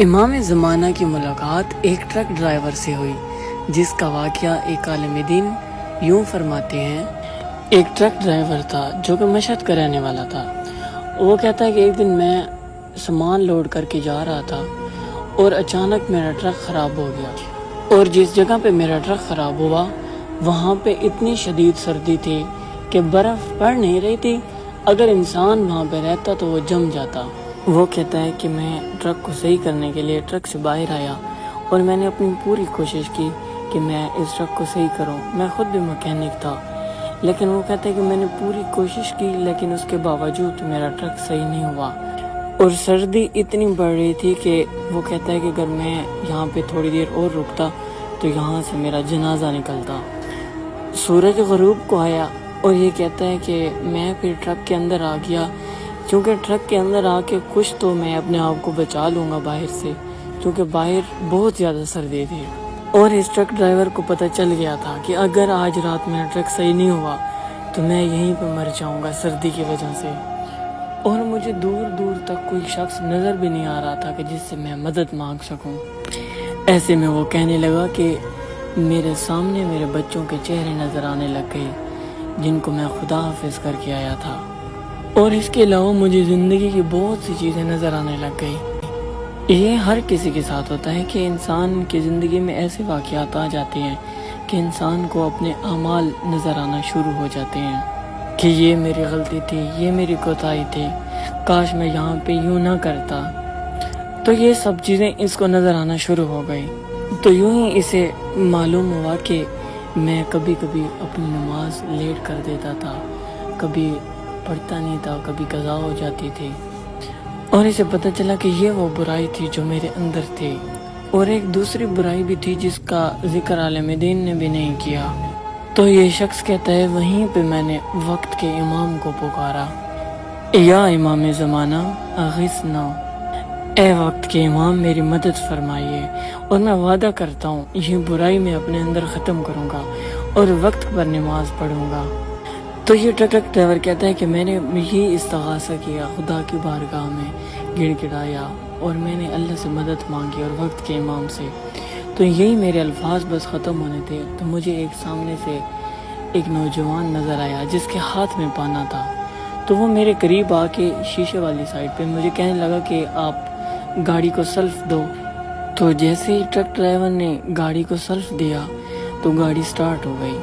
امام زمانہ کی ملاقات ایک ٹرک ڈرائیور سے ہوئی، جس کا واقعہ ایک عالم دین یوں فرماتے ہیں۔ ایک ٹرک ڈرائیور تھا جو کہ مشہد کا رہنے والا تھا۔ وہ کہتا ہے کہ ایک دن میں سامان لوڈ کر کے جا رہا تھا اور اچانک میرا ٹرک خراب ہو گیا، اور جس جگہ پہ میرا ٹرک خراب ہوا وہاں پہ اتنی شدید سردی تھی کہ برف پڑ نہیں رہی تھی۔ اگر انسان وہاں پہ رہتا تو وہ جم جاتا۔ وہ کہتا ہے کہ میں ٹرک کو صحیح کرنے کے لیے ٹرک سے باہر آیا اور میں نے اپنی پوری کوشش کی کہ میں اس ٹرک کو صحیح کروں۔ میں خود بھی مکینک تھا، لیکن وہ کہتا ہے کہ میں نے پوری کوشش کی لیکن اس کے باوجود میرا ٹرک صحیح نہیں ہوا، اور سردی اتنی بڑھ رہی تھی کہ وہ کہتا ہے کہ اگر میں یہاں پہ تھوڑی دیر اور رکتا تو یہاں سے میرا جنازہ نکلتا۔ سورج غروب کو آیا اور یہ کہتا ہے کہ میں پھر ٹرک کے اندر آ گیا، کیونکہ ٹرک کے اندر آ کے کچھ تو میں اپنے آپ کو بچا لوں گا باہر سے، کیونکہ باہر بہت زیادہ سردی تھی۔ اور اس ٹرک ڈرائیور کو پتہ چل گیا تھا کہ اگر آج رات میرا ٹرک صحیح نہیں ہوا تو میں یہیں پہ مر جاؤں گا سردی کی وجہ سے، اور مجھے دور دور تک کوئی شخص نظر بھی نہیں آ رہا تھا کہ جس سے میں مدد مانگ سکوں۔ ایسے میں وہ کہنے لگا کہ میرے سامنے میرے بچوں کے چہرے نظر آنے لگ گئے جن کو میں خدا حافظ کر کے آیا تھا، اور اس کے علاوہ مجھے زندگی کی بہت سی چیزیں نظر آنے لگ گئی۔ یہ ہر کسی کے ساتھ ہوتا ہے کہ انسان کی زندگی میں ایسے واقعات آ جاتے ہیں کہ انسان کو اپنے اعمال نظر آنا شروع ہو جاتے ہیں کہ یہ میری غلطی تھی، یہ میری کوتاہی تھی، کاش میں یہاں پہ یوں نہ کرتا۔ تو یہ سب چیزیں اس کو نظر آنا شروع ہو گئی۔ تو یوں ہی اسے معلوم ہوا کہ میں کبھی کبھی اپنی نماز لیٹ کر دیتا تھا، کبھی پڑھتا نہیں تھا، کبھی قضا ہو جاتی تھی، اور اسے پتہ چلا کہ یہ وہ برائی تھی جو میرے اندر تھی۔ اور ایک دوسری برائی بھی تھی جس کا ذکر عالم دین نے بھی نہیں کیا۔ تو یہ شخص کہتا ہے وہیں پہ میں نے وقت کے امام کو پکارا، یا امام زمانہ اغثنا، اے وقت کے امام میری مدد فرمائیے، اور میں وعدہ کرتا ہوں یہ برائی میں اپنے اندر ختم کروں گا اور وقت پر نماز پڑھوں گا۔ تو یہ ٹرک ڈرائیور کہتا ہے کہ میں نے یہ استغاثہ کیا، خدا کی بارگاہ میں گڑ گڑایا اور میں نے اللہ سے مدد مانگی اور وقت کے امام سے۔ تو یہی میرے الفاظ بس ختم ہونے تھے تو مجھے ایک سامنے سے ایک نوجوان نظر آیا جس کے ہاتھ میں پانا تھا۔ تو وہ میرے قریب آ کے شیشے والی سائڈ پہ مجھے کہنے لگا کہ آپ گاڑی کو سیلف دو۔ تو جیسے ہی ٹرک ڈرائیور نے گاڑی کو سیلف دیا تو گاڑی سٹارٹ ہو گئی۔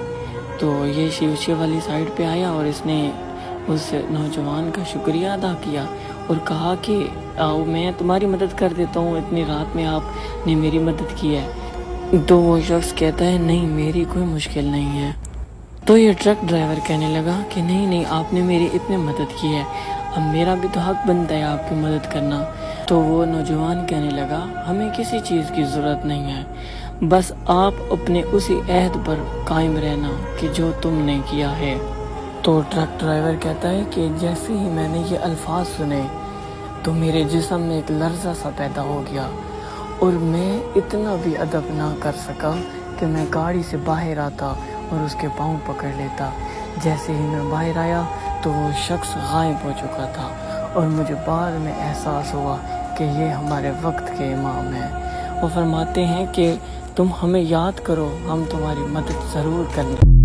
تو یہ شیشے والی سائڈ پہ آیا اور اس نے اس نوجوان کا شکریہ ادا کیا اور کہا کہ آؤ میں تمہاری مدد کر دیتا ہوں، اتنی رات میں آپ نے میری مدد کی ہے۔ تو وہ شخص کہتا ہے نہیں میری کوئی مشکل نہیں ہے۔ تو یہ ٹرک ڈرائیور کہنے لگا کہ نہیں آپ نے میری اتنے مدد کی ہے، اب میرا بھی تو حق بنتا ہے آپ کی مدد کرنا۔ تو وہ نوجوان کہنے لگا ہمیں کسی چیز کی ضرورت نہیں ہے، بس آپ اپنے اسی عہد پر قائم رہنا کہ جو تم نے کیا ہے۔ تو ٹرک ڈرائیور کہتا ہے کہ جیسے ہی میں نے یہ الفاظ سنے تو میرے جسم میں ایک لرزہ سا پیدا ہو گیا، اور میں اتنا بھی ادب نہ کر سکا کہ میں گاڑی سے باہر آتا اور اس کے پاؤں پکڑ لیتا۔ جیسے ہی میں باہر آیا تو وہ شخص غائب ہو چکا تھا، اور مجھے بعد میں احساس ہوا کہ یہ ہمارے وقت کے امام ہیں۔ وہ فرماتے ہیں کہ تم ہمیں یاد کرو، ہم تمہاری مدد ضرور کریں۔